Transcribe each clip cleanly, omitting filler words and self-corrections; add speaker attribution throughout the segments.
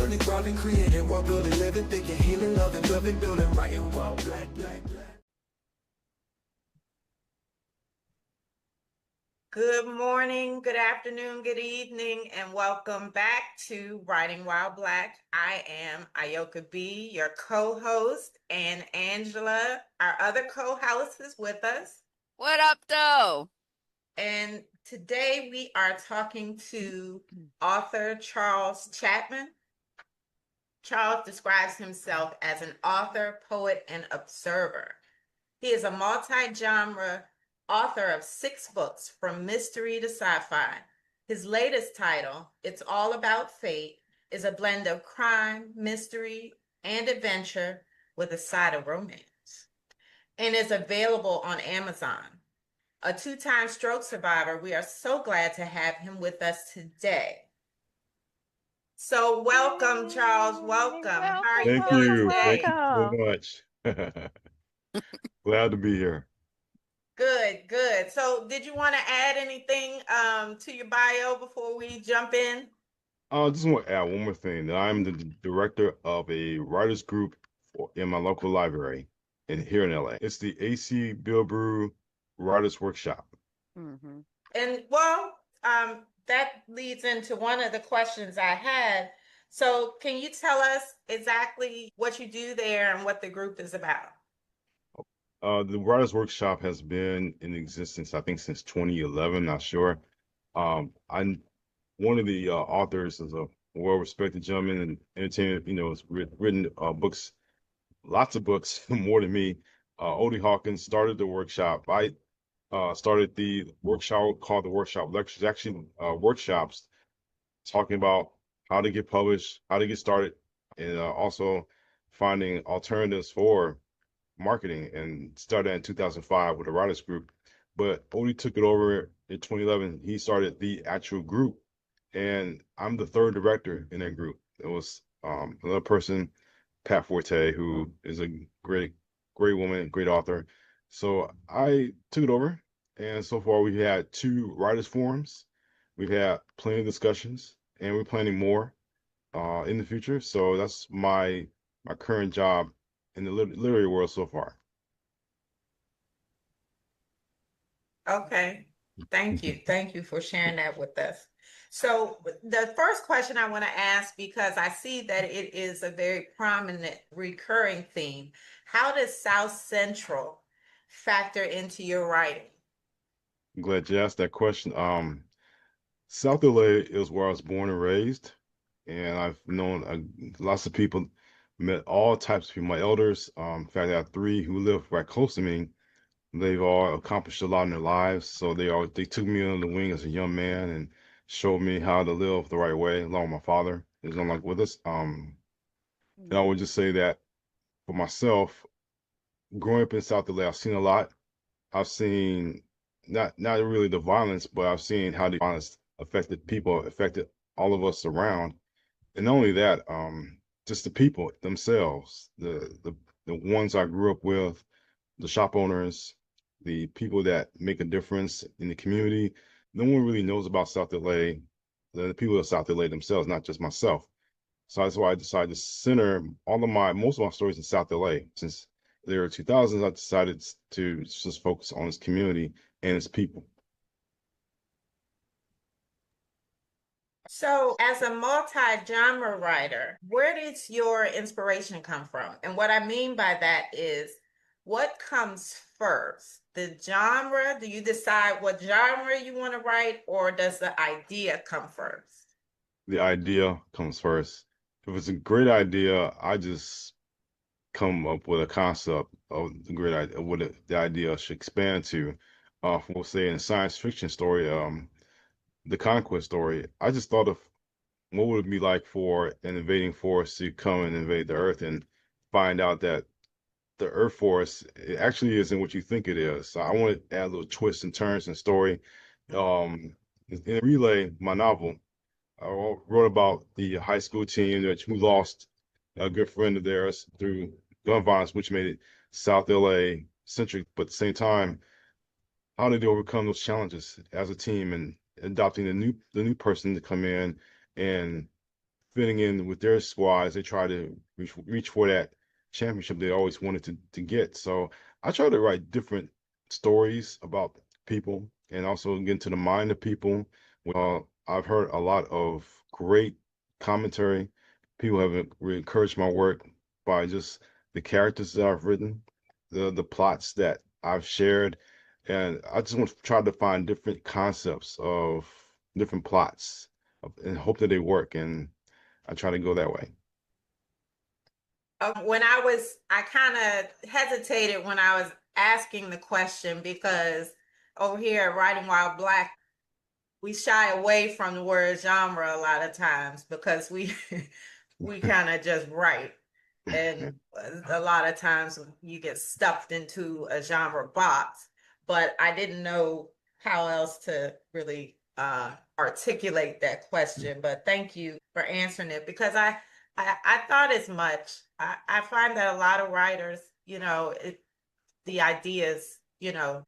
Speaker 1: Burning, growling, creating, while building, living, thinking, healing, loving, building, writing, while black, black, black.
Speaker 2: Good morning, good afternoon, good evening, and welcome back to Writing While Black. I am Ayoka B, your co-host, and Angela, our other co-host, is with us.
Speaker 3: What up, though?
Speaker 2: And today we are talking to author Charles Chapman. Charles describes himself as an author, poet, and observer. He is a multi-genre author of 6 books, from mystery to sci-fi. His latest title, It's All About Fate, is a blend of crime, mystery, and adventure with a side of romance, and is available on Amazon. A 2-time stroke survivor, we are so glad to have him with us today. So welcome, Charles. Welcome. How are you
Speaker 4: Thank
Speaker 2: feeling
Speaker 4: you.
Speaker 2: today?
Speaker 4: Thank you so much. Glad to be here.
Speaker 2: Good, good. So did you want to add anything to your bio before we jump in?
Speaker 4: I just want to add one more thing. That I'm the director of a writers group in my local library here in LA. It's the AC Brew Writers Workshop.
Speaker 3: Mm-hmm.
Speaker 2: And that leads into one of the questions I had. So can you tell us exactly what you do there and what the group is about?
Speaker 4: The Writers Workshop has been in existence, I think, since 2011. Not sure. I'm one of the authors is a well-respected gentleman and entertainer. Has written books, lots of books, more than me. Odie Hawkins started the workshop. I started the workshop called the Workshop Lectures, actually workshops talking about how to get published, how to get started, and also finding alternatives for marketing, and started in 2005 with a writers group. But Odie took it over in 2011. He started the actual group, and I'm the third director in that group. It was another person, Pat Forte, who is a great woman, great author. So I took it over, and so far we've had 2 writers forums. We've had plenty of discussions, and we're planning more in the future. So that's my current job in the literary world so far.
Speaker 2: Okay. Thank you. Thank you for sharing that with us. So the first question I want to ask, because I see that it is a very prominent recurring theme, how does South Central factor into your writing?
Speaker 4: I'm glad you asked that question. South LA is where I was born and raised, and I've known lots of people, met all types of people. My elders, in fact, I have 3 who live right close to me. They've all accomplished a lot in their lives, so they took me under the wing as a young man and showed me how to live the right way, along with my father, who's no longer with us. And I would just say that for myself, growing up in South LA, I've seen a lot. I've seen not really the violence, but I've seen how the violence affected people, affected all of us around. And not only that, just the people themselves, the ones I grew up with, the shop owners, the people that make a difference in the community. No one really knows about South LA, the people of South LA themselves, not just myself. So that's why I decided to center most of my stories in South LA. Since the early 2000s, I decided to just focus on its community and its people.
Speaker 2: So, as a multi-genre writer, where does your inspiration come from? And what I mean by that is, what comes first? The genre? Do you decide what genre you want to write, or does the idea come first?
Speaker 4: The idea comes first. If it's a great idea, I just come up with a concept of the great idea, what the idea should expand to. For say in a science fiction story, the conquest story, I just thought of what would it be like for an invading force to come and invade the Earth and find out that the Earth force, it actually isn't what you think it is. So I want to add little twists and turns in the story. In Relay, my novel, I wrote about the high school team who lost a good friend of theirs through gun violence, which made it South LA centric. But at the same time, how did they overcome those challenges as a team and adopting the new person to come in and fitting in with their squads, they try to reach for that championship they always wanted to get. So I try to write different stories about people and also get into the mind of people. I've heard a lot of great commentary. People have really encouraged my work by just the characters that I've written, the plots that I've shared, and I just want to try to find different concepts of different plots and hope that they work. And I try to go that way.
Speaker 2: I kind of hesitated when I was asking the question because over here at Writing While Black, we shy away from the word genre a lot of times because we kind of just write. And a lot of times you get stuffed into a genre box, but I didn't know how else to really articulate that question. But thank you for answering it because I thought as much. I find that a lot of writers, the ideas,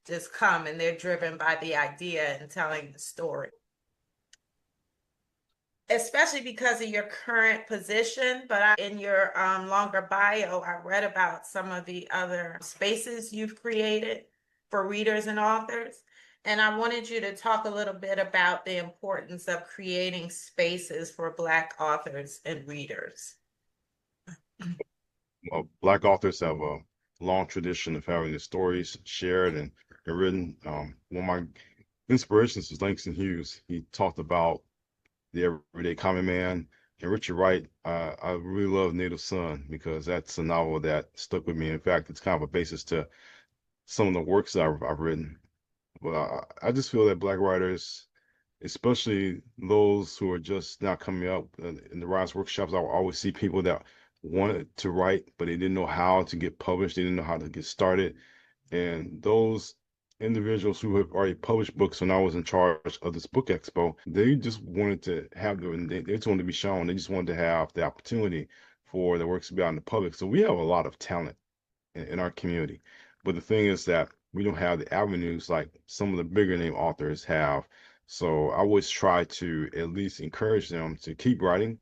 Speaker 2: just come and they're driven by the idea and telling the story. Especially because of your current position, but in your longer bio, I read about some of the other spaces you've created for readers and authors. And I wanted you to talk a little bit about the importance of creating spaces for Black authors and readers.
Speaker 4: Black authors have a long tradition of having their stories shared and written. One of my inspirations is Langston Hughes. He talked about the everyday common man. And Richard Wright, I really love Native Son because that's a novel that stuck with me. In fact, it's kind of a basis to some of the works that I've written. But I just feel that Black writers, especially those who are just now coming up in the writers' workshops, I always see people that wanted to write, but they didn't know how to get published. They didn't know how to get started. And those individuals who have already published books when I was in charge of this book expo, they just wanted to have them, they just wanted to be shown. They just wanted to have the opportunity for their works to be out in the public. So we have a lot of talent in our community. But the thing is that we don't have the avenues like some of the bigger name authors have. So I always try to at least encourage them to keep writing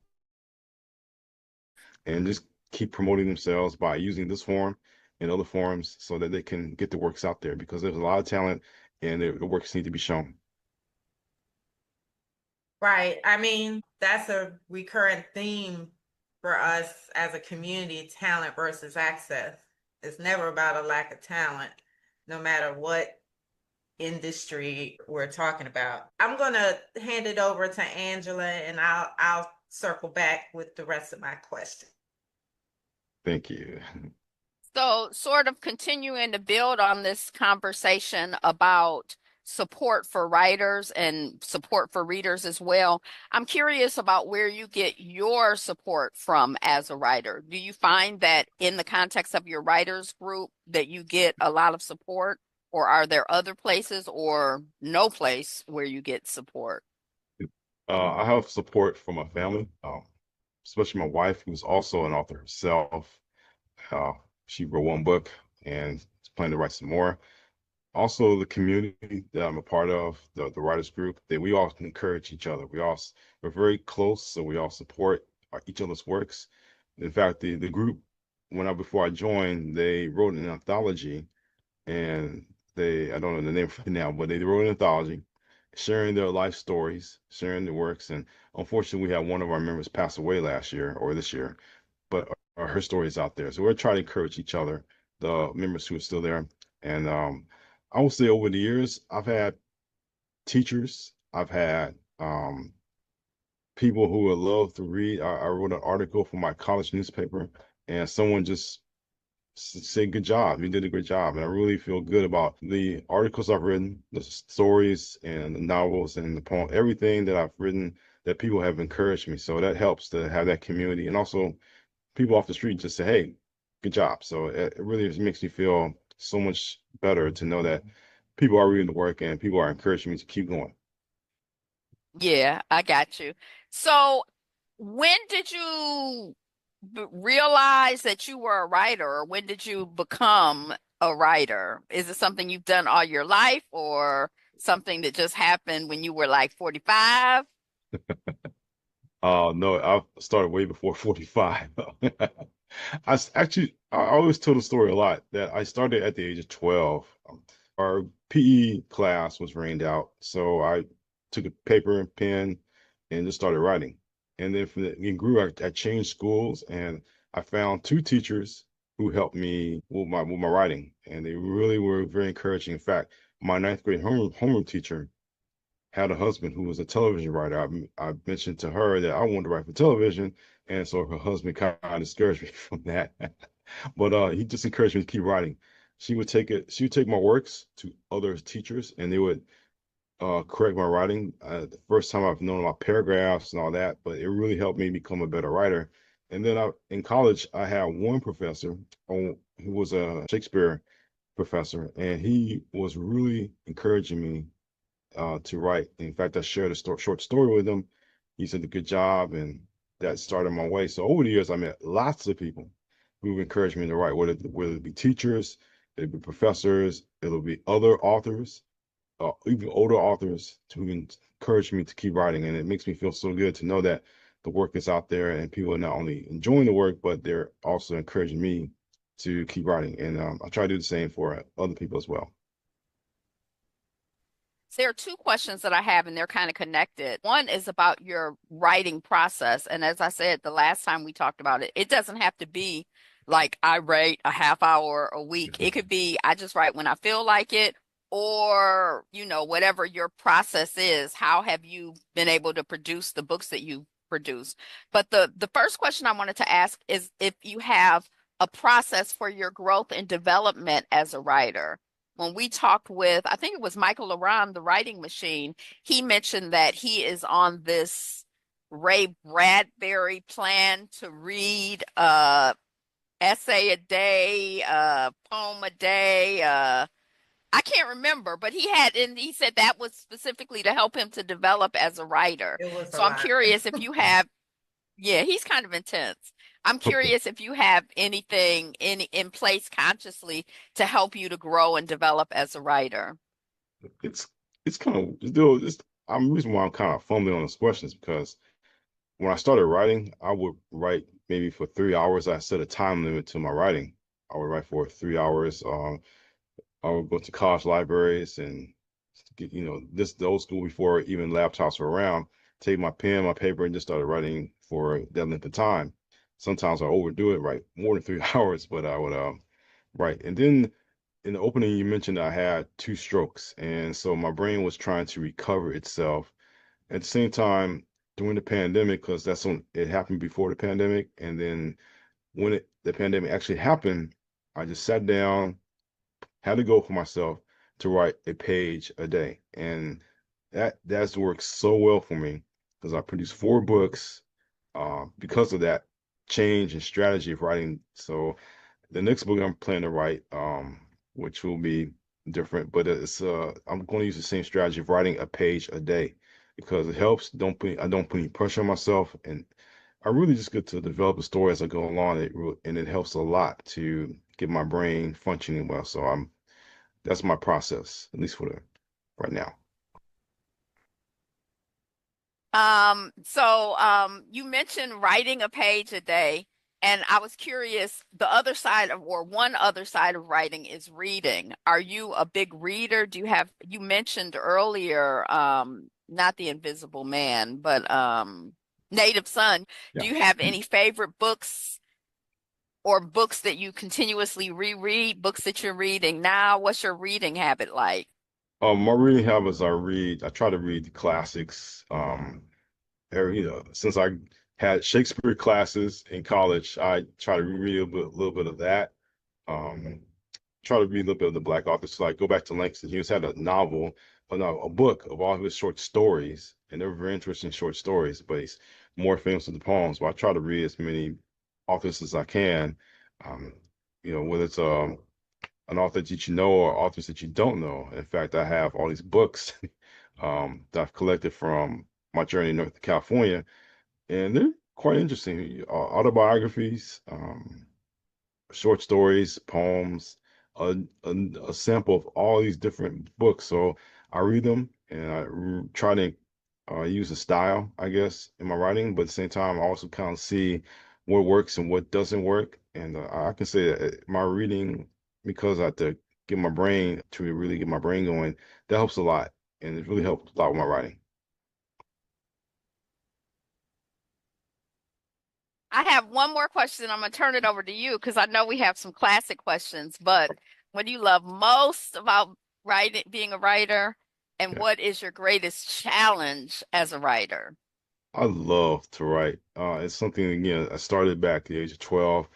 Speaker 4: and just keep promoting themselves by using this forum and other forums so that they can get the works out there because there's a lot of talent and the works need to be shown.
Speaker 2: Right. I mean, that's a recurrent theme for us as a community, talent versus access. It's never about a lack of talent, no matter what industry we're talking about. I'm going to hand it over to Angela and I'll circle back with the rest of my questions.
Speaker 4: Thank you.
Speaker 3: So, sort of continuing to build on this conversation about support for writers and support for readers as well, I'm curious about where you get your support from as a writer. Do you find that in the context of your writers group that you get a lot of support, or are there other places or no place where you get support?
Speaker 4: I have support from my family, especially my wife, who's also an author herself. Uh, she wrote one book and is planning to write some more. Also, the community that I'm a part of, the writers group, that we all encourage each other. We're very close, so we all support each other's works. In fact, the group, before I joined, they wrote an anthology, and I don't know the name of it now, but they wrote an anthology sharing their life stories, sharing their works. And unfortunately, we had one of our members pass away last year or this year, but her story is out there. So we're trying to encourage each other, the members who are still there. And I will say over the years, I've had teachers, I've had people who would love to read. I wrote an article for my college newspaper, and someone just said, "Good job, you did a great job." And I really feel good about the articles I've written, the stories and the novels and the poem, everything that I've written that people have encouraged me. So that helps to have that community. And also people off the street just say, "Hey, good job." So it really just makes me feel so much better to know that people are reading the work and people are encouraging me to keep going.
Speaker 3: Yeah, I got you. So, when did you realize that you were a writer, or when did you become a writer? Is it something you've done all your life, or something that just happened when you were like 45?
Speaker 4: No, I started way before 45. I always tell the story a lot that I started at the age of 12. Our PE class was rained out, so I took a paper and pen and just started writing. And then it grew. I changed schools, and I found two teachers who helped me with my writing, and they really were very encouraging. In fact, my ninth grade homeroom teacher had a husband who was a television writer. I mentioned to her that I wanted to write for television, and so her husband kind of discouraged me from that. But he just encouraged me to keep writing. She would take my works to other teachers, and they would correct my writing. The first time I've known about paragraphs and all that, but it really helped me become a better writer. And then in college, I had one professor who was a Shakespeare professor, and he was really encouraging me to write. In fact, I shared a short story with him. He said a good job, and that started my way. So over the years, I met lots of people who encouraged me to write, whether it be teachers, it'll be professors, it'll be other authors, even older authors who encourage me to keep writing. And it makes me feel so good to know that the work is out there and people are not only enjoying the work, but they're also encouraging me to keep writing. And I try to do the same for other people as well.
Speaker 3: There are two questions that I have, and they're kind of connected. One is about your writing process. And as I said the last time we talked about it, it doesn't have to be like I write a half hour a week. It could be I just write when I feel like it, or, whatever your process is. How have you been able to produce the books that you produce? But the first question I wanted to ask is if you have a process for your growth and development as a writer. When we talked with, I think it was Michael Laron, the writing machine, he mentioned that he is on this Ray Bradbury plan to read essay a day, poem a day. I can't remember, but and he said that was specifically to help him to develop as a writer.
Speaker 2: It was a
Speaker 3: So I'm
Speaker 2: lot.
Speaker 3: curious if you have, yeah, he's kind of intense. I'm
Speaker 4: Okay.
Speaker 3: curious if you have anything in place consciously to help you to grow and develop as a writer.
Speaker 4: It's it's kind of still it's I'm reason why I'm kind of fumbling on this question is because when I started writing, I would write maybe for 3 hours. I set a time limit to my writing. I would write for 3 hours. I would go to college libraries and get, this the old school before even laptops were around. Take my pen, my paper, and just started writing for that length of time. Sometimes I overdo it, write more than 3 hours, but I would write. And then in the opening, you mentioned I had two strokes, and so my brain was trying to recover itself. At the same time, during the pandemic, because that's when it happened before the pandemic, and then when the pandemic actually happened, I just sat down, had to go for myself to write a page a day, and that's worked so well for me because I produced 4 books because of that change and strategy of writing. So the next book I'm planning to write, which will be different, but I'm going to use the same strategy of writing a page a day because it helps. I don't put any pressure on myself, and I really just get to develop a story as I go along. And it helps a lot to get my brain functioning well. So that's my process, at least for the right now.
Speaker 3: You mentioned writing a page a day, and I was curious, one other side of writing is reading. Are you a big reader? You mentioned earlier, not The Invisible Man, but Native Son. Do
Speaker 4: Yeah.
Speaker 3: you have any favorite books or books that you continuously reread, books that you're reading now? What's your reading habit like?
Speaker 4: My reading habits, I try to read the classics. Since I had Shakespeare classes in college, I try to read a little bit of that. Um, Try to read a little bit of the Black authors. So like go back to Langston Hughes had a novel, no, a book of all of his short stories, and they were very interesting short stories, but he's more famous for the poems. But I try to read as many authors as I can. Um, whether it's an author that you know or authors that you don't know. In fact, I have all these books that I've collected from my journey in North California, and they're quite interesting. Autobiographies, short stories, poems, a, a sample of all these different books. So I read them and I try to use a style, I guess, in my writing, but at the same time, I also kind of see what works and what doesn't work. And I can say that my reading, because I have to get my brain to really get my brain going, that helps a lot, and it really helped a lot with my writing.
Speaker 3: I have one more question. I'm gonna turn it over to you because I know we have some classic questions, but what do you love most about writing, being a writer, and
Speaker 4: Okay.
Speaker 3: what is your greatest challenge as a writer?
Speaker 4: I love to write. It's something, again, I started back at the age of 12,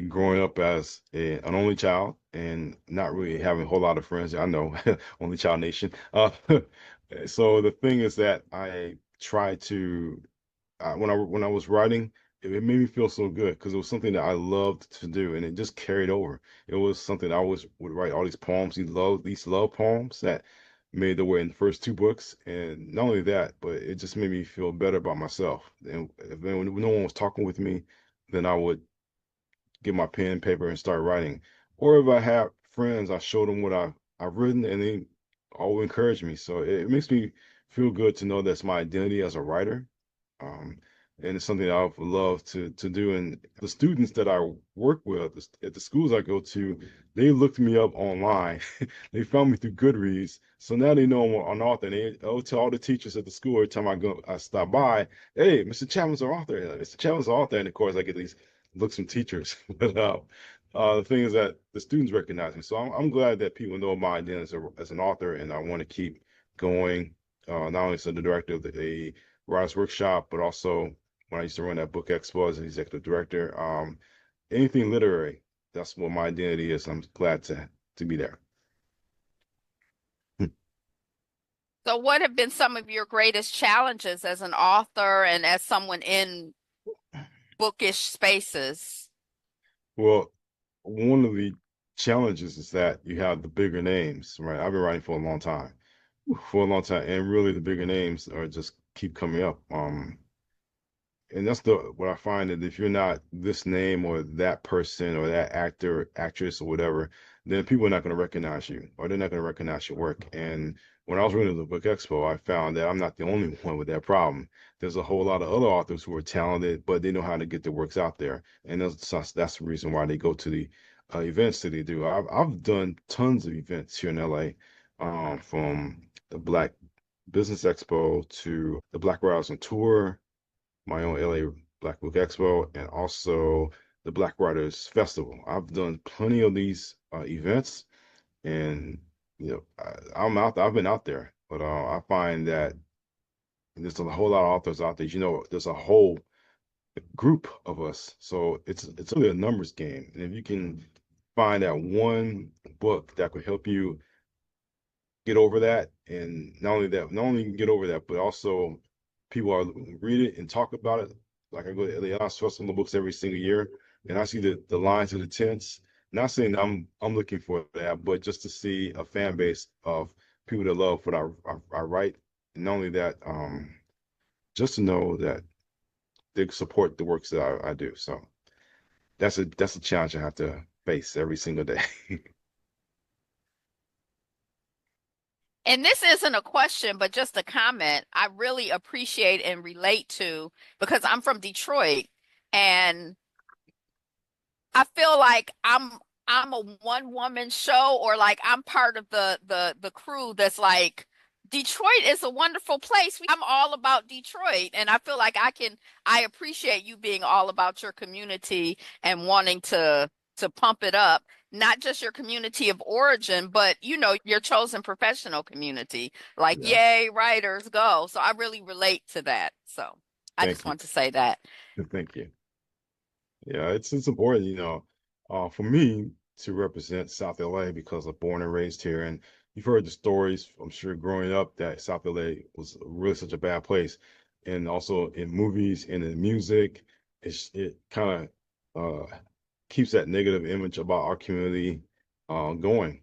Speaker 4: growing up as an only child and not really having a whole lot of friends. I know, only child nation. So the thing is that I try to when I was writing, it made me feel so good because it was something that I loved to do, and it just carried over. It was something I always would write all these poems, these love poems that made their way in the first two books, and not only that, but it just made me feel better about myself. And when no one was talking with me, then I would get my pen and paper and start writing. Or if I have friends, I show them what I've written, and they all encourage me. So it makes me feel good to know that's my identity as a writer. Um, and it's something I've loved to do. And the students that I work with at the schools I go to, they looked me up online. They found me through Goodreads. So now they know I'm an author. And they'll tell all the teachers at the school every time I stop by, hey, Mr. Chapman's an author. Mr. Chapman's an author. And of course, I get these looks from teachers. But the thing is that the students recognize me. So I'm glad that people know my identity as an author, and I want to keep going. Not only as the director of a Writers Workshop, but also when I used to run that book expo as an executive director. Anything literary, that's what my identity is. I'm glad to be there.
Speaker 3: So, what have been some of your greatest challenges as an author and as someone in bookish spaces?
Speaker 4: Well, one of the challenges is that you have the bigger names, right? I've been writing for a long time, and really the bigger names are just keep coming up. And that's the what I find that if you're not this name or that person or that actor, actress or whatever, then people are not going to recognize you or they're not going to recognize your work. And when I was running the book expo, I found that I'm not the only one with that problem. There's a whole lot of other authors who are talented, but they know how to get their works out there, and that's the reason why they go to the events that they do. I've done tons of events here in LA, from the Black Business Expo to the Black Writers on Tour, my own LA Black Book Expo, and also the Black Writers Festival. I've done plenty of these events, and I'm out. I've been out there, but I find that there's a whole lot of authors out there. There's a whole group of us, so it's really a numbers game. And if you can find that one book that could help you get over that, and not only get over that, but also people are read it and talk about it. Like I go to the Festival of Books every single year, and I see the lines of the tents. Not saying that I'm looking for that, but just to see a fan base of people that love what I write, and not only that, just to know that they support the works that I do. So that's a challenge I have to face every single day.
Speaker 3: And this isn't a question, but just a comment I really appreciate and relate to because I'm from Detroit and I feel like I'm a one woman show or like I'm part of the crew that's like Detroit is a wonderful place. I'm all about Detroit and I feel like I appreciate you being all about your community and wanting to pump it up, not just your community of origin, but your chosen professional community. Like
Speaker 4: Yeah,
Speaker 3: yay, writers go. So I really relate to that. So I
Speaker 4: thank
Speaker 3: just
Speaker 4: you,
Speaker 3: want to say that.
Speaker 4: thank you. Yeah, it's important, for me to represent South LA because I'm born and raised here, and you've heard the stories, I'm sure, growing up that South LA was really such a bad place, and also in movies and in music, it kind of keeps that negative image about our community going.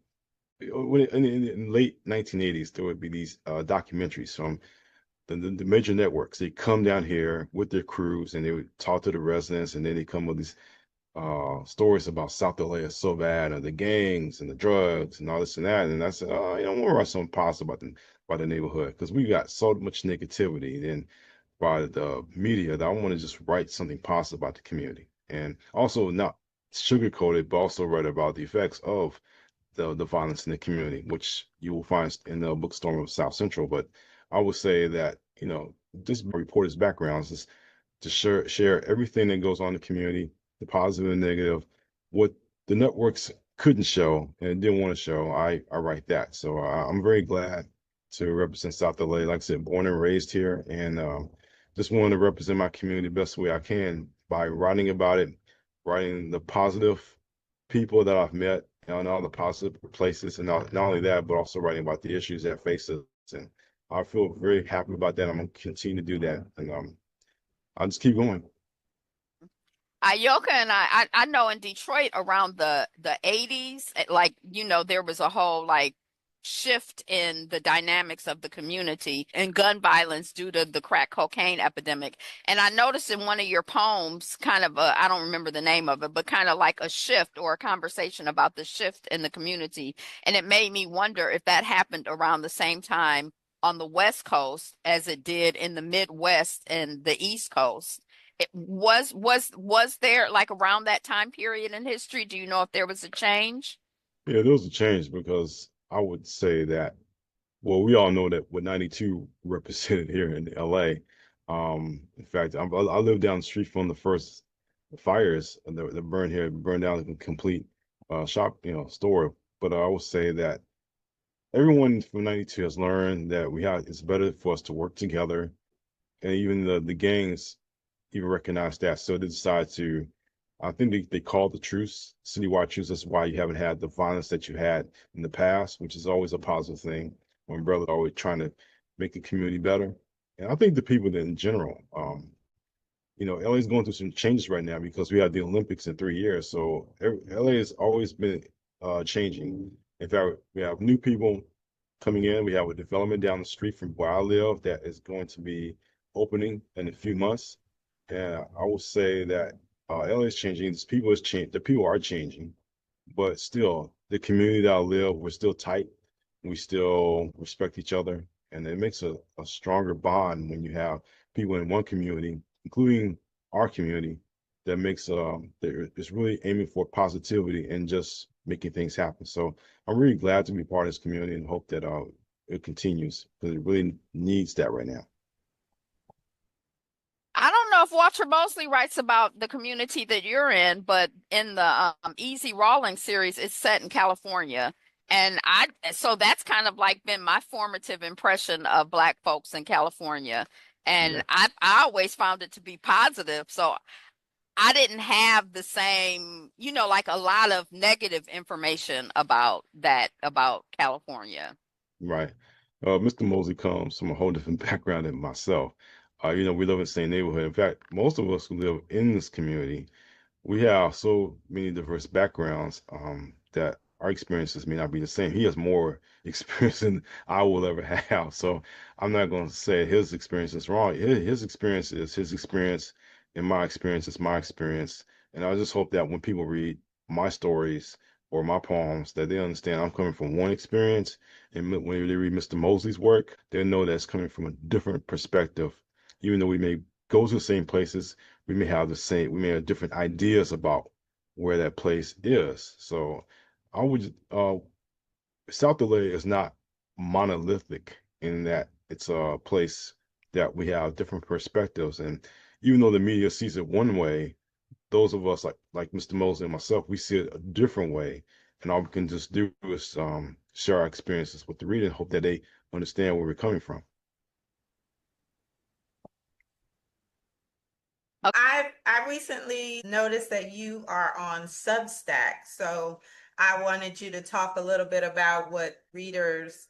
Speaker 4: In the late 1980s, there would be these documentaries from the major networks. They come down here with their crews and they would talk to the residents, and then they come with these stories about South LA is so bad, and the gangs and the drugs and all this and that. And I said, I want to write something positive by the neighborhood because we got so much negativity and by the media that I want to just write something positive about the community and also not sugarcoat it, but also write about the effects of the violence in the community, which you will find in the bookstore of South Central. But I would say that, this reporter's backgrounds is to share everything that goes on in the community, the positive and negative, what the networks couldn't show and didn't want to show. I write that. So I'm very glad to represent South LA. Like I said, born and raised here, and just wanted to represent my community the best way I can by writing about it, writing the positive people that I've met and all the positive places, and not only that, but also writing about the issues that face us. And I feel very happy about that. I'm gonna continue to do that, and I'll just keep going.
Speaker 3: Ayoka and I know in Detroit around the 80s, like, there was a whole like shift in the dynamics of the community and gun violence due to the crack cocaine epidemic. And I noticed in one of your poems, kind of I don't remember the name of it, but kind of like a shift or a conversation about the shift in the community. And it made me wonder if that happened around the same time on the West Coast as it did in the Midwest and the East Coast. Was there like around that time period in history? Do you know if there was a change?
Speaker 4: Yeah, there was a change because I would say that, well, we all know that what 92 represented here in LA. In fact, I live down the street from the first fires that burned down the complete shop, store. But I would say that everyone from 92 has learned that it's better for us to work together. And even the gangs even recognize that. So they decide to, I think they called the truce, citywide truce. That's why you haven't had the violence that you had in the past, which is always a positive thing when brothers are always trying to make the community better. And I think the people that in general, LA is going through some changes right now because we have the Olympics in 3 years. So LA has always been changing. In fact, we have new people coming in. We have a development down the street from where I live that is going to be opening in a few months. And I will say that LA is changing. The people are changing, but still, the community that I live, we're still tight. We still respect each other, and it makes a stronger bond when you have people in one community, including our community, that makes that is really aiming for positivity and just making things happen. So I'm really glad to be part of this community and hope that it continues because it really needs that right now.
Speaker 3: I don't know if Walter Mosley writes about the community that you're in, but in the Easy Rawlings series, it's set in California. And so that's kind of like been my formative impression of Black folks in California.
Speaker 4: Yeah.
Speaker 3: And I always found it to be positive. So I didn't have the same, like a lot of negative information about California.
Speaker 4: Right. Mr. Mosley comes from a whole different background than myself. We live in the same neighborhood. In fact, most of us who live in this community, we have so many diverse backgrounds that our experiences may not be the same. He has more experience than I will ever have. So I'm not going to say his experience is wrong. His experience is his experience, and my experience is my experience. And I just hope that when people read my stories or my poems, that they understand I'm coming from one experience. And when they read Mr. Mosley's work, they know that's coming from a different perspective. Even though we may go to the same places, we may have different ideas about where that place is. So I would South LA is not monolithic in that it's a place that we have different perspectives. And even though the media sees it one way, those of us like Mr. Mosley and myself, we see it a different way. And all we can just do is share our experiences with the reader and hope that they understand where we're coming from.
Speaker 2: I recently noticed that you are on Substack, so I wanted you to talk a little bit about what readers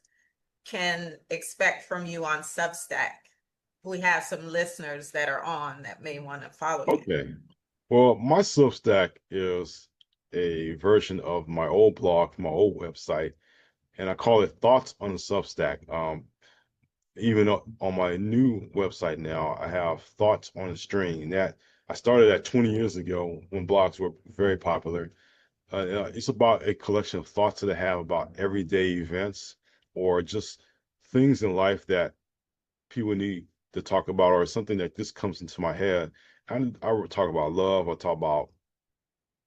Speaker 2: can expect from you on Substack. We have some listeners that are on that may want to follow you.
Speaker 4: Okay. Well, my Substack is a version of my old blog, my old website, and I call it Thoughts on the Substack. Even on my new website now, I have Thoughts on a String, and that I started that 20 years ago when blogs were very popular. It's about a collection of thoughts that I have about everyday events or just things in life that people need to talk about, or something that just comes into my head. I would talk about love, I talk about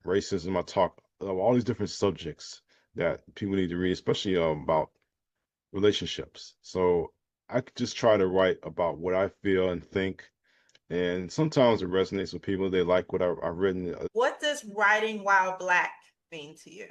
Speaker 4: racism, I talk about all these different subjects that people need to read, especially about relationships. So I could just try to write about what I feel and think, and sometimes it resonates with people. They like what I've written.
Speaker 2: What does writing while Black mean to you?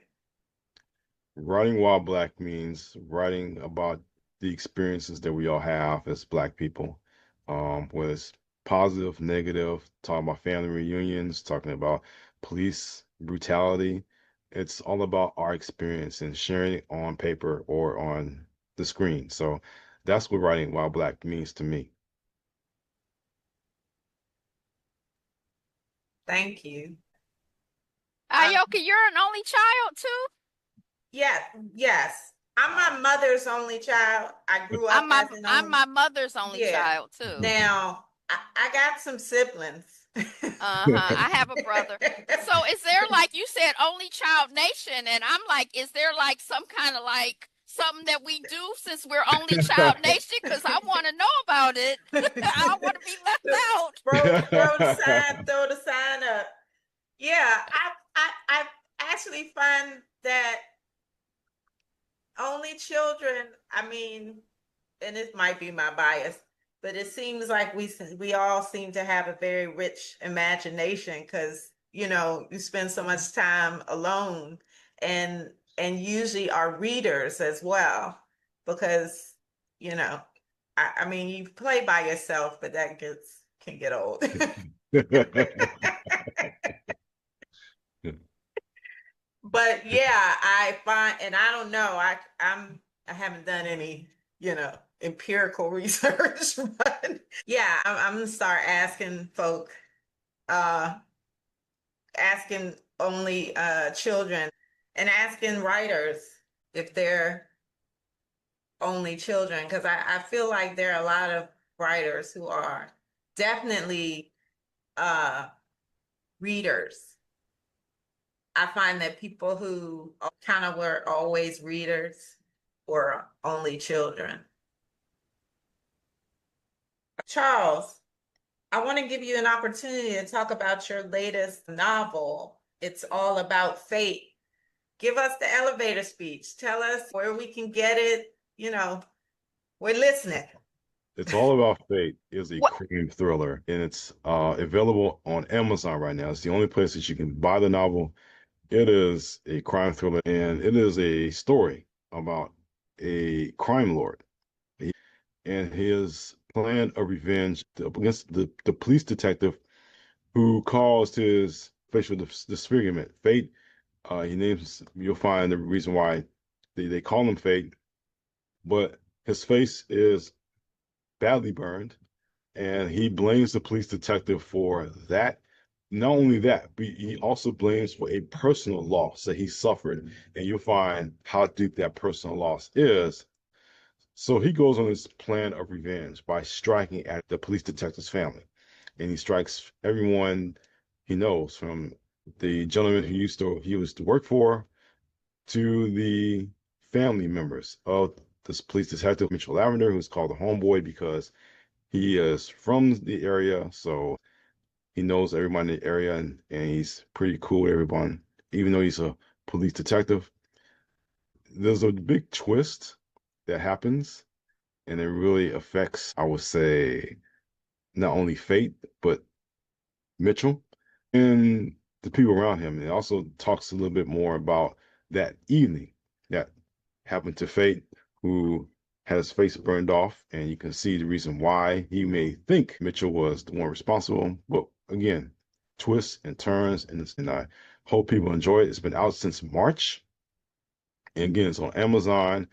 Speaker 4: Writing while Black means writing about the experiences that we all have as Black people, whether it's positive, negative, talking about family reunions, talking about police brutality. It's all about our experience and sharing it on paper or on the screen. So that's what writing while Black means to me.
Speaker 2: Thank you.
Speaker 3: Ayoka, you're an only child too?
Speaker 2: Yeah, yes. I'm my mother's only child. I grew up as an
Speaker 3: I'm
Speaker 2: only.
Speaker 3: my mother's only
Speaker 2: Yeah.
Speaker 3: child too.
Speaker 2: Now, I got some siblings.
Speaker 3: I have a brother. So is there, like you said, only child nation? And I'm like, is there like some kind of like something that we do since we're only child nation? Because I want to know about it. I don't want to be left out.
Speaker 2: Throw the sign up. Yeah, I actually find that only children, I mean, and this might be my bias, but it seems like we all seem to have a very rich imagination because you spend so much time alone, and usually are readers as well, because you know I mean you play by yourself, but that can get old. But yeah, I find, and I don't know, I haven't done any, empirical research, but yeah, I'm gonna start asking folk, uh, asking only children, and asking writers if they're only children, because I feel like there are a lot of writers who are definitely uh readers. I find that people who kind of were always readers were only children. Charles, I want to give you an opportunity to talk about your latest novel. It's all about fate. Give us the elevator speech. Tell us where we can get it. We're listening.
Speaker 4: It's All About Fate is a
Speaker 3: What?
Speaker 4: crime thriller, and it's available on Amazon right now. It's the only place that you can buy the novel. It is a crime thriller, and it is a story about a crime lord and his plan of revenge against the police detective who caused his facial disfigurement. Fate, he names, you'll find the reason why they call him Fate, but his face is badly burned, and he blames the police detective for that. Not only that, but he also blames for a personal loss that he suffered, and you'll find how deep that personal loss is. So he goes on this plan of revenge by striking at the police detective's family, and he strikes everyone he knows, from the gentleman he used to work for to the family members of this police detective, Mitchell Lavender, who's called the homeboy because he is from the area, so he knows everybody in the area, and he's pretty cool with everyone, even though he's a police detective. There's a big twist that happens, and it really affects, I would say, not only Fate, but Mitchell and the people around him. It also talks a little bit more about that evening that happened to Fate, who had his face burned off, and you can see the reason why he may think Mitchell was the one responsible. But again, twists and turns, and I hope people enjoy it. It's been out since March, and again, it's on Amazon,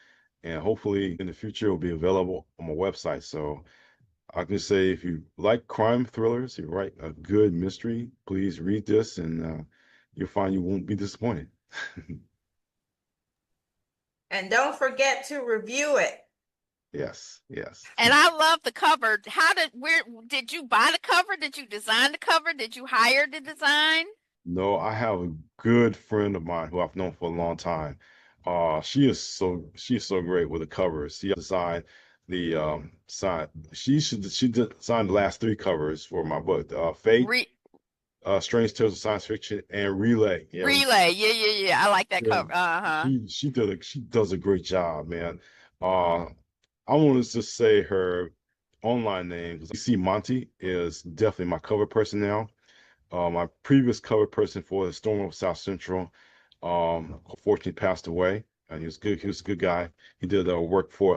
Speaker 4: and hopefully in the future it will be available on my website. So I can say, if you like crime thrillers, you write a good mystery, please read this, and you'll find you won't be disappointed.
Speaker 2: And don't forget to review it.
Speaker 4: Yes, yes.
Speaker 3: And I love the cover. Where did you buy the cover? Did you design the cover? Did you hire the design?
Speaker 4: No, I have a good friend of mine who I've known for a long time. She is so great with the covers. She designed the sign. She designed the last three covers for my book, Fate,
Speaker 3: Re
Speaker 4: Strange Tales of Science Fiction, and Relay. Yeah,
Speaker 3: Relay. Yeah, yeah, yeah. I like that
Speaker 4: yeah.
Speaker 3: cover. Uh-huh.
Speaker 4: She does a great job, man. Uh, I want to just say her online name, because CC Monty is definitely my cover person now. My previous cover person for the Storm of South Central, unfortunately passed away, and he was good. He was a good guy. He did artwork for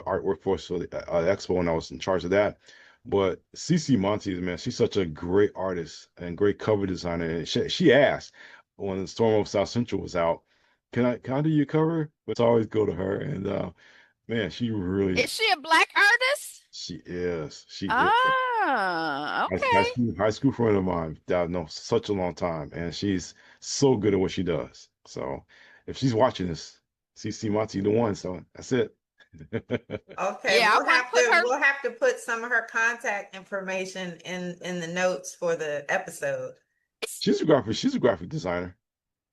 Speaker 4: us for the expo, and I was in charge of that. But CC Monty, man, she's such a great artist and great cover designer. And she asked when the Storm of South Central was out, can I do your cover? But I always go to her, and man, she really
Speaker 3: Is she a black artist?
Speaker 4: she is
Speaker 3: Ah, okay.
Speaker 4: high school friend of mine that I've known such a long time, and she's so good at what she does. So if she's watching this, CC Monty the one. So that's it.
Speaker 2: Okay,
Speaker 3: Yeah, I want to put her.
Speaker 2: we'll have to put some of her contact information in the notes for the episode.
Speaker 4: She's a graphic designer.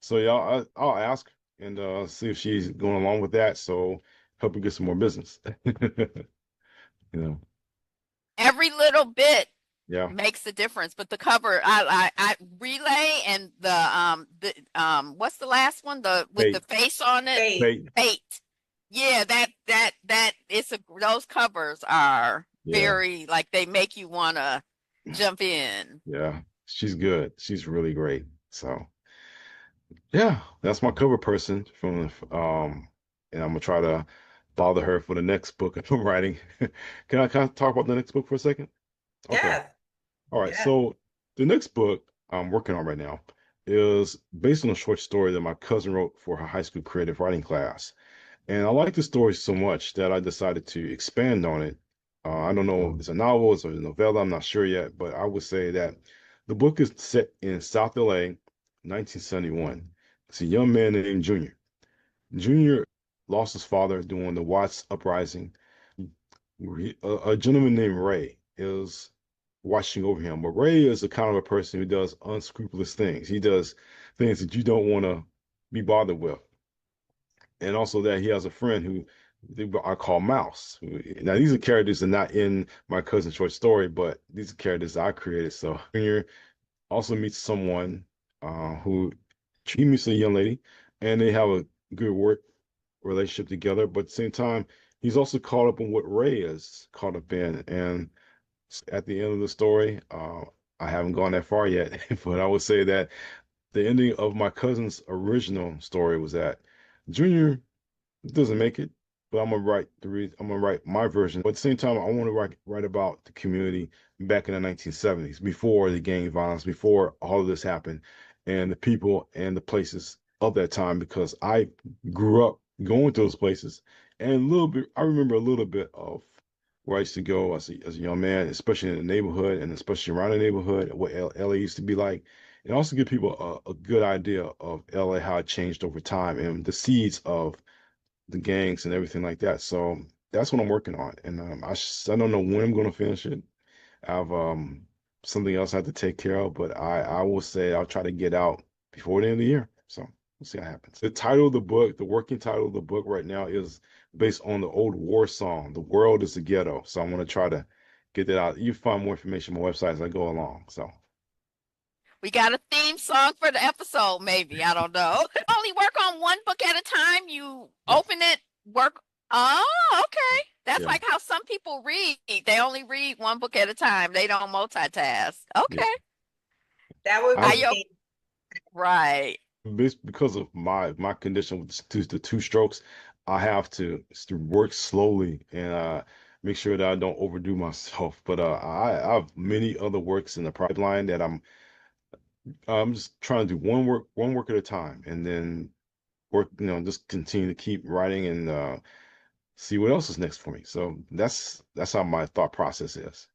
Speaker 4: So yeah, I'll ask and see if she's going along with that. So help her get some more business. You know,
Speaker 3: Every little bit
Speaker 4: yeah.
Speaker 3: makes a difference, but the cover, I Relay and what's the last one? The with the
Speaker 4: Fate,
Speaker 3: face on it,
Speaker 2: Fate.
Speaker 4: Fate.
Speaker 3: Fate. Yeah, that it's a those covers are
Speaker 4: Yeah,
Speaker 3: very like they make you want to jump in.
Speaker 4: yeah. She's good. She's really great. So. Yeah, that's my cover person and I'm gonna try to bother her for the next book I'm writing. Can I talk about the next book for a second? Okay.
Speaker 2: Yes,
Speaker 4: All right.
Speaker 2: yes.
Speaker 4: So the next book I'm working on right now is based on a short story that my cousin wrote for her high school creative writing class. And I like the story so much that I decided to expand on it. I don't know if it's a novel, it's a novella, I'm not sure yet, but I would say that the book is set in South LA, 1971. It's a young man named Junior. Junior lost his father during the Watts uprising. A gentleman named Ray is watching over him, but Ray is the kind of a person who does unscrupulous things. He does things that you don't want to be bothered with, and also that he has a friend who I call Mouse. Now these are characters that are not in my cousin's short story, but these are characters I created. So Junior also meets someone who he meets a young lady, and they have a good work relationship together. But at the same time, he's also caught up in what Ray is caught up in. And at the end of the story, I haven't gone that far yet, but I would say that the ending of my cousin's original story was that Junior doesn't make it, but I'm gonna write my version. But at the same time, I want to write about the community back in the 1970s, before the gang violence, before all of this happened, and the people and the places of that time, because I grew up going to those places, and a little bit I remember a little bit of where I used to go as a young man, especially in the neighborhood and especially around the neighborhood, what LA used to be like. And also give people a good idea of LA, how it changed over time, and the seeds of the gangs and everything like that. So that's what I'm working on, and I don't know when I'm going to finish it. I've something else I have to take care of, but I will say I'll try to get out before the end of the year. So we'll see what happens. The title of the book, the working title of the book right now, is based on the old war song, "The World Is a Ghetto." So I'm going to try to get that out. You find more information on my website as I go along. So
Speaker 3: We got a theme song for the episode, maybe. I don't know. Only work on one book at a time. You
Speaker 4: yes,
Speaker 3: open it, work. Oh, okay. That's
Speaker 4: yeah,
Speaker 3: like how some people read. They only read one book at a time. They don't multitask.
Speaker 4: yeah.
Speaker 3: Okay.
Speaker 2: That would
Speaker 4: I
Speaker 2: be
Speaker 3: Ayo,
Speaker 2: me.
Speaker 3: right.
Speaker 4: because of my condition with the two strokes, I have to work slowly and make sure that I don't overdo myself. But I have many other works in the pipeline that I'm just trying to do one work at a time, and then work, just continue to keep writing and see what else is next for me. So that's how my thought process is.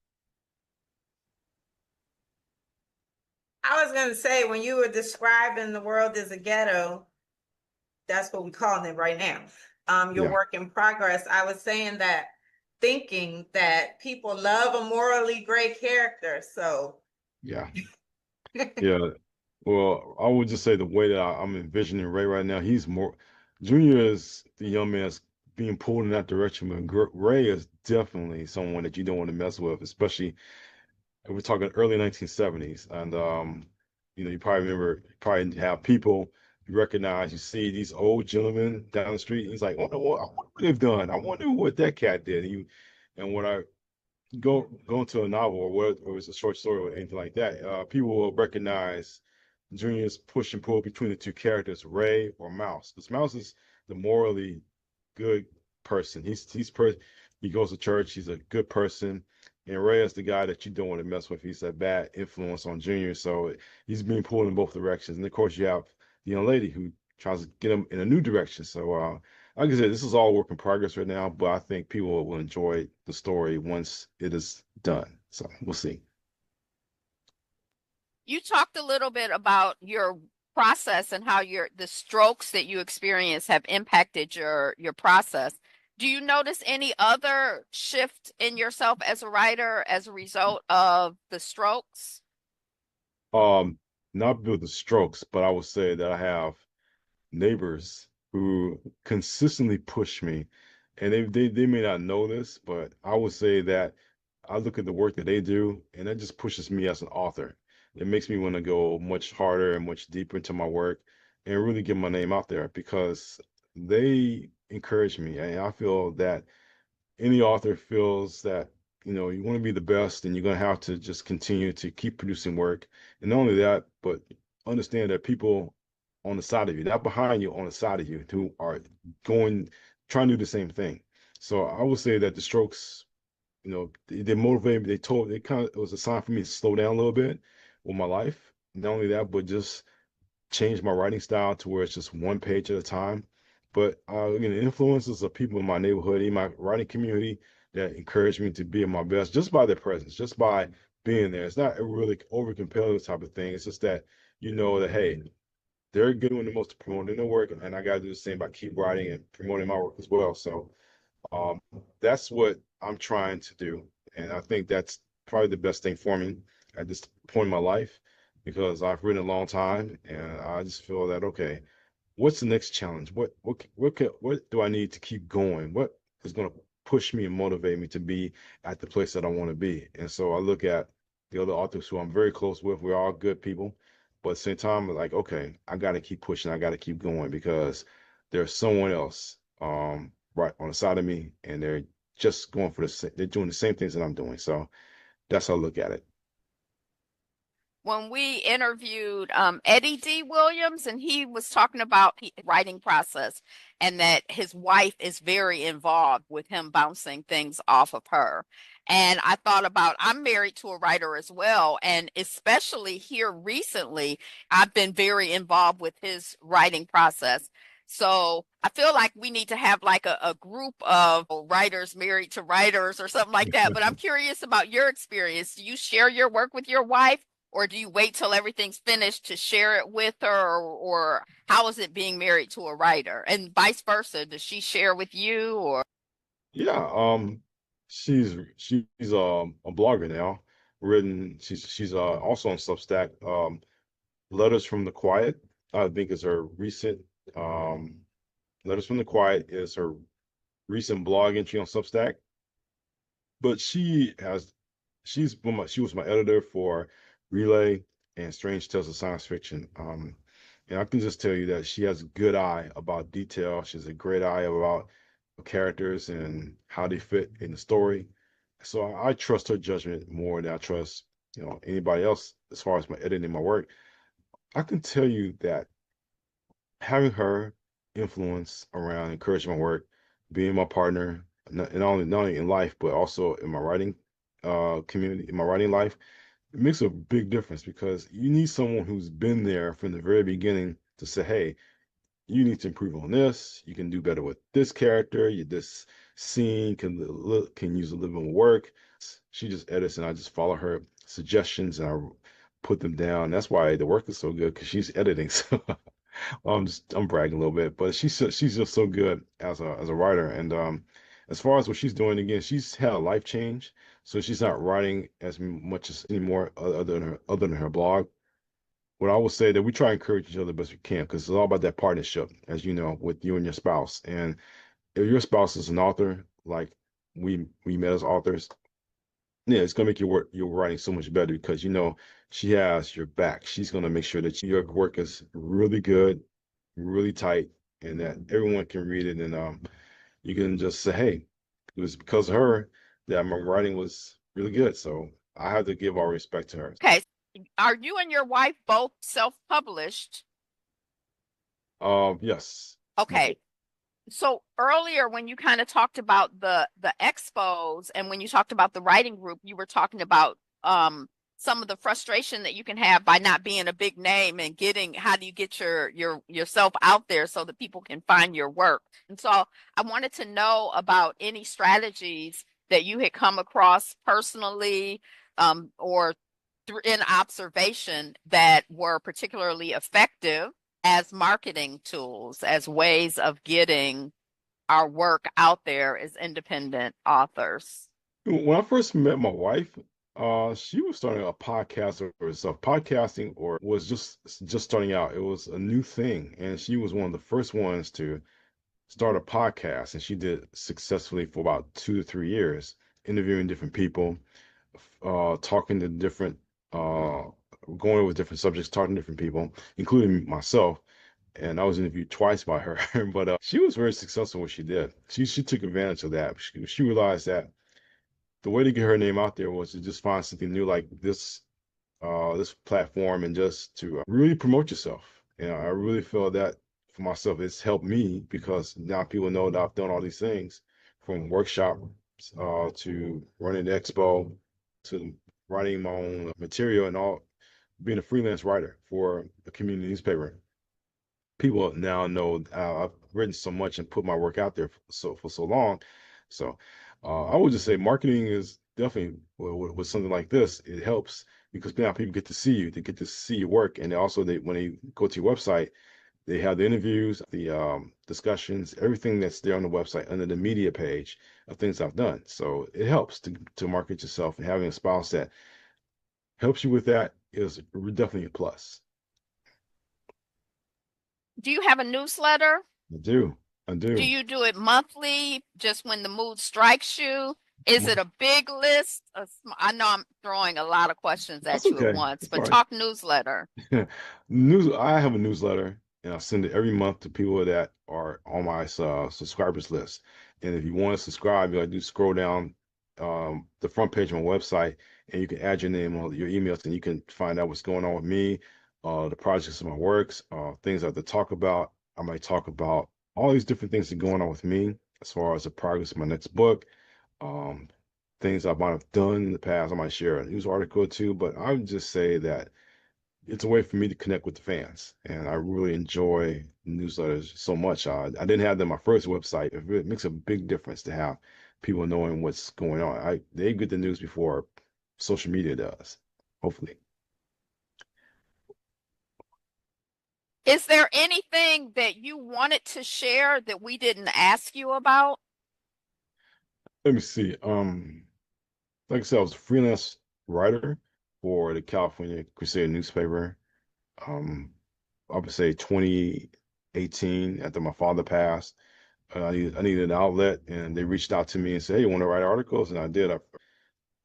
Speaker 2: I was going to say, when you were describing the world as a ghetto, that's what we call it right now. Your
Speaker 4: Yeah,
Speaker 2: work in progress. I was saying that, thinking that people love a morally great character. So
Speaker 4: yeah, yeah. Well, I would just say the way that I'm envisioning Ray right now, he's more Junior is the young man's being pulled in that direction. But Ray is definitely someone that you don't want to mess with, especially if we're talking early 1970s. And you probably remember, you probably have people you recognize, you see these old gentlemen down the street. He's like, I wonder what they've done. I wonder what that cat did. And when I go into a novel or what, or it's a short story or anything like that, people will recognize Junior's push and pull between the two characters, Ray or Mouse. Because Mouse is the morally good person. He goes to church. He's a good person. And Ray is the guy that you don't want to mess with. He's a bad influence on Junior. So he's being pulled in both directions. And of course, you have the young lady who tries to get him in a new direction. So, like I said, this is all work in progress right now, but I think people will enjoy the story once it is done. So we'll see.
Speaker 3: You talked a little bit about your process and how the strokes that you experience have impacted your process. Do you notice any other shift in yourself as a writer as a result of the strokes?
Speaker 4: Um, Not with the strokes, but I would say that I have neighbors who consistently push me, and they may not know this, but I would say that I look at the work that they do, and that just pushes me as an author. It makes me want to go much harder and much deeper into my work and really get my name out there because they encourage me, and I feel that any author feels that you want to be the best and you're going to have to just continue to keep producing work, and not only that, but understand that people on the side of you, not behind you, on the side of you, who are going trying to do the same thing. So I would say that the strokes, they motivated me. They kind of, it was a sign for me to slow down a little bit with my life. Not only that, but just change my writing style to where it's just one page at a time. But again, the influences of people in my neighborhood, in my writing community, that encourage me to be at my best just by their presence, just by being there. It's not a really over competitive type of thing. It's just that you know that hey, they're doing the most to promoting their work, and I got to do the same by keep writing and promoting my work as well. So um, that's what I'm trying to do, and I think that's probably the best thing for me at this point in my life because I've written a long time, and I just feel that okay, what's the next challenge? What do I need to keep going? What is going to push me and motivate me to be at the place that I want to be? And so I look at the other authors who I'm very close with. We're all good people, but at the same time, like, okay, I got to keep pushing. I got to keep going because there's someone else right on the side of me, and they're just going for they're doing the same things that I'm doing. So that's how I look at it.
Speaker 3: When we interviewed Eddie D. Williams, and he was talking about the writing process and that his wife is very involved with him bouncing things off of her. And I thought about, I'm married to a writer as well. And especially here recently, I've been very involved with his writing process. So I feel like we need to have like a group of writers married to writers or something like that. But I'm curious about your experience. Do you share your work with your wife? Or do you wait till everything's finished to share it with her? Or how is it being married to a writer? And vice versa, does she share with you or?
Speaker 4: Yeah, she's a blogger now. Written she's also on Substack. Letters from the Quiet, I think is her recent um Letters from the Quiet is her recent blog entry on Substack. But she was my editor for Relay and Strange Tales of Science Fiction. And I can just tell you that she has a good eye about detail. She has a great eye about characters and how they fit in the story. So I trust her judgment more than I trust, anybody else as far as my editing my work. I can tell you that having her influence around encouraging my work, being my partner, not only in life but also in my writing community, in my writing life, it makes a big difference because you need someone who's been there from the very beginning to say, hey, you need to improve on this. You can do better with this character. This scene can use a little bit more work. She just edits, and I just follow her suggestions and I put them down. That's why the work is so good because she's editing. So I'm bragging a little bit, but she's just so good as a writer. And as far as what she's doing, again, she's had a life change, so she's not writing as much as anymore other than her blog. What I will say that we try to encourage each other the best we can because it's all about that partnership, as you know, with you and your spouse. And if your spouse is an author, like we met as authors, yeah, it's gonna make your writing so much better because you know she has your back. She's gonna make sure that your work is really good, really tight, and that everyone can read it. And you can just say, "Hey, it was because of her that my writing was really good." So I have to give all respect to her.
Speaker 3: Okay. Are you and your wife both self-published?
Speaker 4: Yes.
Speaker 3: Okay. So earlier when you kind of talked about the expos and when you talked about the writing group, you were talking about some of the frustration that you can have by not being a big name and getting how do you get yourself out there so that people can find your work. And so I wanted to know about any strategies that you had come across personally or in observation that were particularly effective as marketing tools, as ways of getting our work out there as independent authors.
Speaker 4: When I first met my wife, she was starting a podcast or herself. Podcasting or was just starting out. It was a new thing, and she was one of the first ones to start a podcast, and she did successfully for about 2 to 3 years, interviewing different people, talking to different, uh, going with different subjects, talking to different people, including myself. And I was interviewed twice by her, but she was very successful in what she did. She took advantage of that. She realized that the way to get her name out there was to just find something new like this platform and just to really promote yourself. And I really feel that for myself, it's helped me because now people know that I've done all these things from workshops to running the expo to writing my own material and all, being a freelance writer for a community newspaper. People now know I've written so much and put my work out there for so long. So I would just say marketing is definitely with something like this. It helps because now people get to see you, they get to see your work, and also when they go to your website, they have the interviews, the discussions, everything that's there on the website under the media page of things I've done. So it helps to market yourself, and having a spouse that helps you with that is definitely a plus.
Speaker 3: Do you have a newsletter?
Speaker 4: I do. I
Speaker 3: Do
Speaker 4: do.
Speaker 3: you do it monthly, just when the mood strikes you? Is it a big list? I know I'm throwing a lot of questions
Speaker 4: That's
Speaker 3: at you at
Speaker 4: okay.
Speaker 3: once,
Speaker 4: That's all
Speaker 3: but
Speaker 4: right.
Speaker 3: talk newsletter.
Speaker 4: I have a newsletter and I send it every month to people that are on my subscribers list. And if you want to subscribe, you gotta do scroll down the front page of my website and you can add your name or your emails and you can find out what's going on with me, the projects of my works, things I have to talk about. I might talk about all these different things that are going on with me as far as the progress of my next book, um, things I might have done in the past. I might share a news article or two, but I would just say that it's a way for me to connect with the fans, and I really enjoy newsletters so much. I didn't have them on my first website. It makes a big difference to have people knowing what's going on. They get the news before social media does, hopefully.
Speaker 3: Is there anything that you wanted to share that we didn't ask you about?
Speaker 4: Let me see. Like I said, I was a freelance writer for the California Crusader newspaper. Um, I would say 2018 after my father passed. I needed an outlet, and they reached out to me and said, "Hey, you want to write articles?" And I did.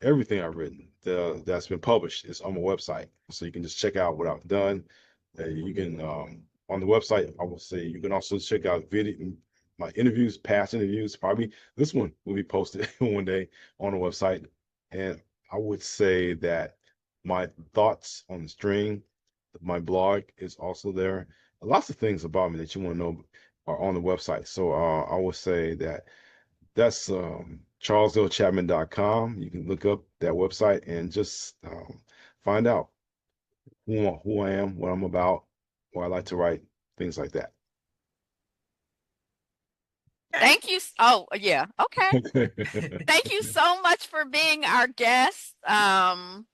Speaker 4: Everything I've written that's been published is on my website, so you can just check out what I've done. You can on the website. I will say you can also check out video, my interviews, past interviews. Probably this one will be posted one day on the website, and I would say that my thoughts on the string, my blog is also there. Lots of things about me that you want to know are on the website. So I would say that that's charleslchapman.com. You can look up that website and just find out who I am, what I'm about, what I like to write, things like that.
Speaker 3: Thank you. Oh, yeah. Okay. Thank you so much for being our guest. It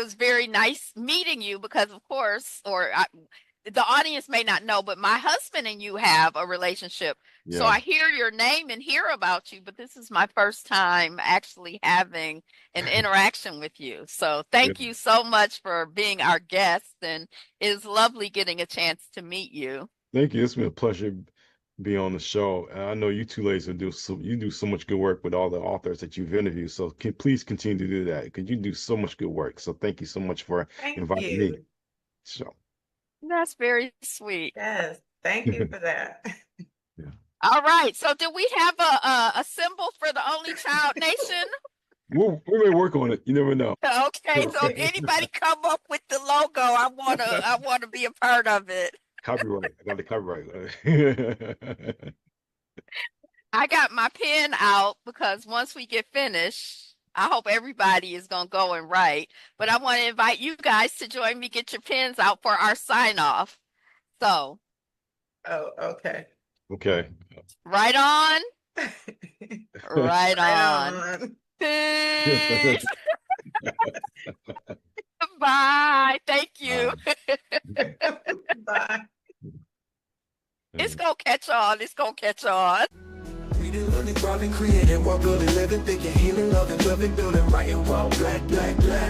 Speaker 3: was very nice meeting you because, of course, the audience may not know, but my husband and you have a relationship. So
Speaker 4: Yeah.
Speaker 3: I hear your name and hear about you, but this is my first time actually having an interaction with you. So thank you so much for being our guest, and it's lovely getting a chance to meet you.
Speaker 4: Thank you. It's been a pleasure be on the show. And I know you two ladies you do so much good work with all the authors that you've interviewed. So please continue to do that because you do so much good work. So thank you so much for
Speaker 2: Thank
Speaker 4: inviting me.
Speaker 2: you.
Speaker 4: So
Speaker 3: That's very sweet.
Speaker 2: Yes, thank you for that.
Speaker 4: yeah.
Speaker 3: All right. So do we have a symbol for the Only Child Nation?
Speaker 4: We may work on it. You never know.
Speaker 3: Okay. So if anybody come up with the logo, I wanna be a part of it.
Speaker 4: Copyright. I got the copyright.
Speaker 3: I got my pen out because once we get finished, I hope everybody is gonna go and write. But I want to invite you guys to join me. Get your pens out for our sign off. So
Speaker 2: Oh, okay.
Speaker 4: Okay.
Speaker 3: right on, right
Speaker 2: Right
Speaker 3: on.
Speaker 2: on.
Speaker 3: Peace. Bye. Thank you.
Speaker 2: Bye.
Speaker 3: It's gonna catch on. It's gonna catch on.
Speaker 1: Reading, learning, growing, creating, while building, living, thinking, healing, loving, building, writing while black, black, black.